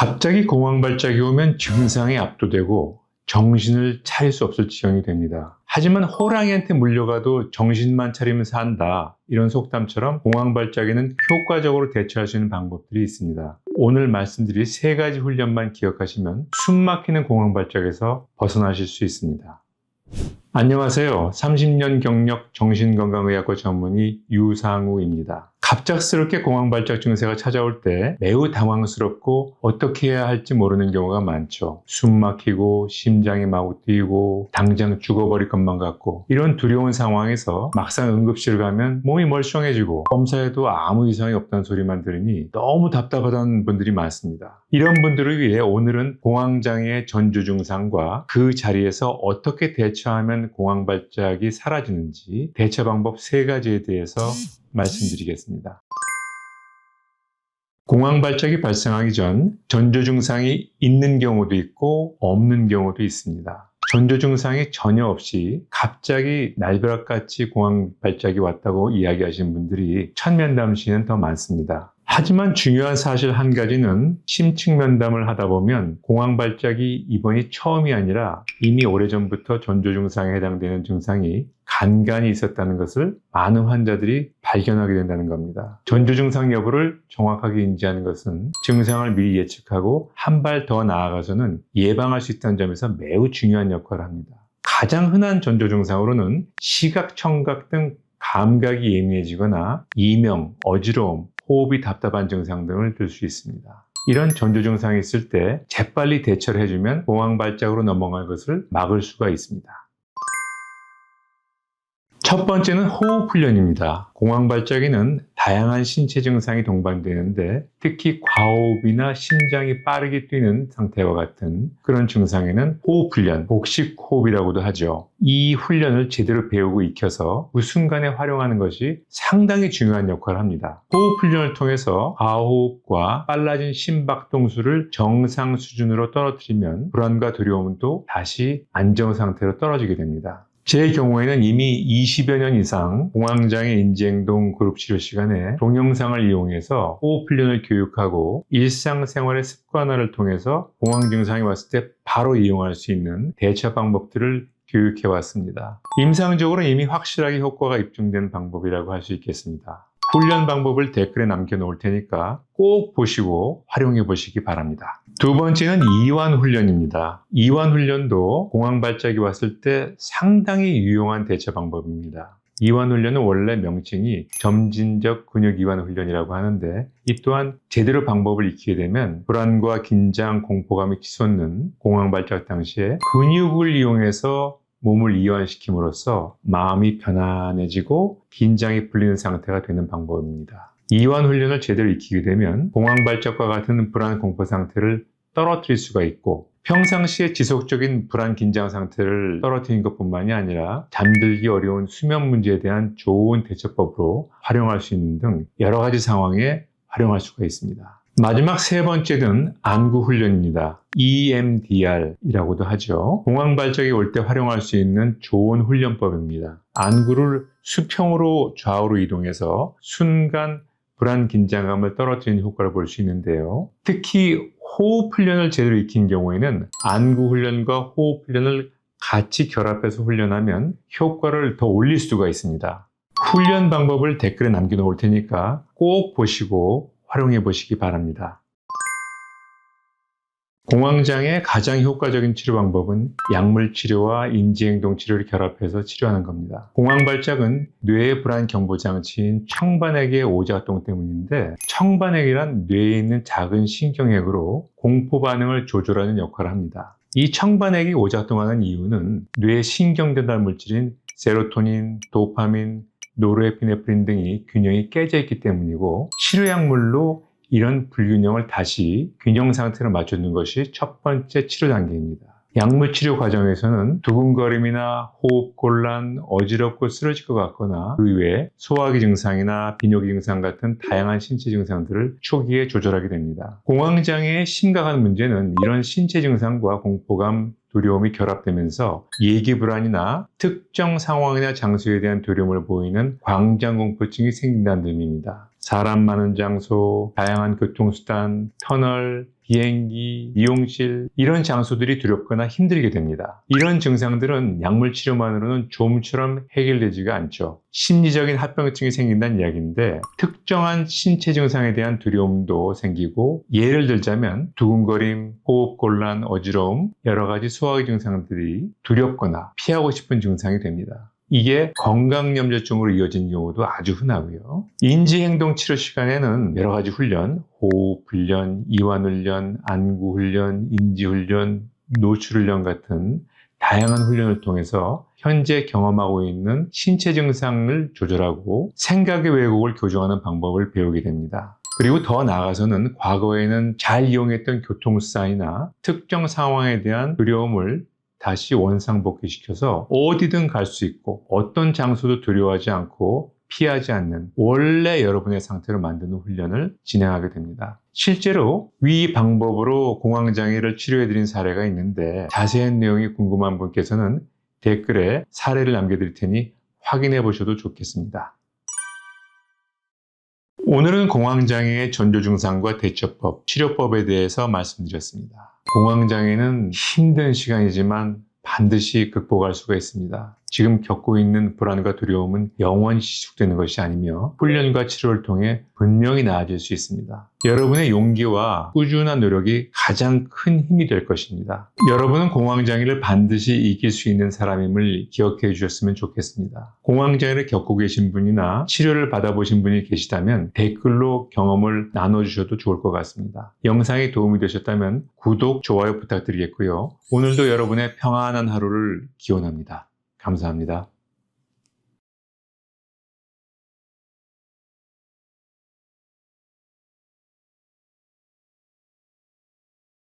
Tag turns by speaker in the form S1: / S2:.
S1: 갑자기 공황발작이 오면 증상에 압도되고 정신을 차릴 수 없을 지경이 됩니다. 하지만 호랑이한테 물려가도 정신만 차리면 산다, 이런 속담처럼 공황발작에는 효과적으로 대처할 수 있는 방법들이 있습니다. 오늘 말씀드릴 3가지 훈련만 기억하시면 숨막히는 공황발작에서 벗어나실 수 있습니다. 안녕하세요. 30년 경력 정신건강의학과 전문의 유상우입니다. 갑작스럽게 공황발작 증세가 찾아올 때 매우 당황스럽고 어떻게 해야 할지 모르는 경우가 많죠. 숨 막히고 심장이 마구 뛰고 당장 죽어버릴 것만 같고, 이런 두려운 상황에서 막상 응급실 가면 몸이 멀쩡해지고 검사에도 아무 이상이 없다는 소리만 들으니 너무 답답하다는 분들이 많습니다. 이런 분들을 위해 오늘은 공황장애 전조 증상과 그 자리에서 어떻게 대처하면 공황발작이 사라지는지 대처 방법 3가지에 대해서 말씀드리겠습니다. 공황발작이 발생하기 전 전조 증상이 있는 경우도 있고 없는 경우도 있습니다. 전조 증상이 전혀 없이 갑자기 날벼락같이 공황발작이 왔다고 이야기하시는 분들이 천면담 시에는 더 많습니다. 하지만 중요한 사실 한 가지는 심층 면담을 하다 보면 공황발작이 이번이 처음이 아니라 이미 오래전부터 전조 증상에 해당되는 증상이 간간이 있었다는 것을 많은 환자들이 발견하게 된다는 겁니다. 전조 증상 여부를 정확하게 인지하는 것은 증상을 미리 예측하고 한 발 더 나아가서는 예방할 수 있다는 점에서 매우 중요한 역할을 합니다. 가장 흔한 전조 증상으로는 시각, 청각 등 감각이 예민해지거나 이명, 어지러움, 호흡이 답답한 증상 등을 들 수 있습니다. 이런 전조 증상이 있을 때 재빨리 대처를 해주면 공황발작으로 넘어갈 것을 막을 수가 있습니다. 첫 번째는 호흡 훈련입니다. 공황발작에는 다양한 신체 증상이 동반되는데 특히 과호흡이나 심장이 빠르게 뛰는 상태와 같은 그런 증상에는 호흡 훈련, 복식 호흡이라고도 하죠. 이 훈련을 제대로 배우고 익혀서 그 순간에 활용하는 것이 상당히 중요한 역할을 합니다. 호흡 훈련을 통해서 과호흡과 빨라진 심박동수를 정상 수준으로 떨어뜨리면 불안과 두려움도 다시 안정 상태로 떨어지게 됩니다. 제 경우에는 이미 20여 년 이상 공황장애 인지행동 그룹 치료 시간에 동영상을 이용해서 호흡 훈련을 교육하고 일상생활의 습관화를 통해서 공황 증상이 왔을 때 바로 이용할 수 있는 대처 방법들을 교육해 왔습니다. 임상적으로 이미 확실하게 효과가 입증된 방법이라고 할 수 있겠습니다. 훈련 방법을 댓글에 남겨놓을 테니까 꼭 보시고 활용해 보시기 바랍니다. 두 번째는 이완 훈련입니다. 이완 훈련도 공황발작이 왔을 때 상당히 유용한 대처 방법입니다. 이완 훈련은 원래 명칭이 점진적 근육 이완 훈련이라고 하는데, 이 또한 제대로 방법을 익히게 되면 불안과 긴장, 공포감이 치솟는 공황발작 당시에 근육을 이용해서 몸을 이완시킴으로써 마음이 편안해지고 긴장이 풀리는 상태가 되는 방법입니다. 이완 훈련을 제대로 익히게 되면 공황발작과 같은 불안, 공포 상태를 떨어뜨릴 수가 있고, 평상시에 지속적인 불안, 긴장 상태를 떨어뜨리는 것뿐만이 아니라 잠들기 어려운 수면 문제에 대한 좋은 대처법으로 활용할 수 있는 등 여러 가지 상황에 활용할 수가 있습니다. 마지막 3번째는 안구 훈련입니다. EMDR이라고도 하죠. 공황발작이 올 때 활용할 수 있는 좋은 훈련법입니다. 안구를 수평으로 좌우로 이동해서 순간 불안, 긴장감을 떨어뜨리는 효과를 볼 수 있는데요. 특히 호흡 훈련을 제대로 익힌 경우에는 안구 훈련과 호흡 훈련을 같이 결합해서 훈련하면 효과를 더 올릴 수가 있습니다. 훈련 방법을 댓글에 남겨놓을 테니까 꼭 보시고 활용해 보시기 바랍니다. 공황장애의 가장 효과적인 치료 방법은 약물 치료와 인지행동 치료를 결합해서 치료하는 겁니다. 공황발작은 뇌의 불안 경보 장치인 청반액의 오작동 때문인데, 청반액이란 뇌에 있는 작은 신경핵으로 공포 반응을 조절하는 역할을 합니다. 이 청반액이 오작동하는 이유는 뇌 신경 전달 물질인 세로토닌, 도파민, 노르에피네프린 등이 균형이 깨져 있기 때문이고, 치료약물로 이런 불균형을 다시 균형 상태로 맞추는 것이 첫 번째 치료 단계입니다. 약물 치료 과정에서는 두근거림이나 호흡곤란, 어지럽고 쓰러질 것 같거나 그 외에 소화기 증상이나 비뇨기 증상 같은 다양한 신체 증상들을 초기에 조절하게 됩니다. 공황장애의 심각한 문제는 이런 신체 증상과 공포감, 두려움이 결합되면서 예기불안이나 특정 상황이나 장소에 대한 두려움을 보이는 광장공포증이 생긴다는 의미입니다. 사람 많은 장소, 다양한 교통수단, 터널, 비행기, 미용실 이런 장소들이 두렵거나 힘들게 됩니다. 이런 증상들은 약물 치료만으로는 좀처럼 해결되지가 않죠. 심리적인 합병증이 생긴다는 이야기인데 특정한 신체 증상에 대한 두려움도 생기고 예를 들자면 두근거림, 호흡곤란, 어지러움 여러 가지 소화기 증상들이 두렵거나 피하고 싶은 증상이 됩니다. 이게 건강염려증으로 이어진 경우도 아주 흔하고요. 인지행동치료 시간에는 여러 가지 훈련, 호흡훈련, 이완훈련, 안구훈련, 인지훈련, 노출훈련 같은 다양한 훈련을 통해서 현재 경험하고 있는 신체 증상을 조절하고 생각의 왜곡을 교정하는 방법을 배우게 됩니다. 그리고 더 나아가서는 과거에는 잘 이용했던 교통수단이나 특정 상황에 대한 두려움을 다시 원상복귀시켜서 어디든 갈 수 있고 어떤 장소도 두려워하지 않고 피하지 않는 원래 여러분의 상태로 만드는 훈련을 진행하게 됩니다. 실제로 위 방법으로 공황장애를 치료해드린 사례가 있는데 자세한 내용이 궁금한 분께서는 댓글에 사례를 남겨드릴 테니 확인해 보셔도 좋겠습니다. 오늘은 공황장애의 전조증상과 대처법, 치료법에 대해서 말씀드렸습니다. 공황장애는 힘든 시간이지만 반드시 극복할 수가 있습니다. 지금 겪고 있는 불안과 두려움은 영원히 지속되는 것이 아니며 훈련과 치료를 통해 분명히 나아질 수 있습니다. 여러분의 용기와 꾸준한 노력이 가장 큰 힘이 될 것입니다. 여러분은 공황장애를 반드시 이길 수 있는 사람임을 기억해 주셨으면 좋겠습니다. 공황장애를 겪고 계신 분이나 치료를 받아보신 분이 계시다면 댓글로 경험을 나눠주셔도 좋을 것 같습니다. 영상이 도움이 되셨다면 구독, 좋아요 부탁드리겠고요. 오늘도 여러분의 평안한 하루를 기원합니다. 감사합니다.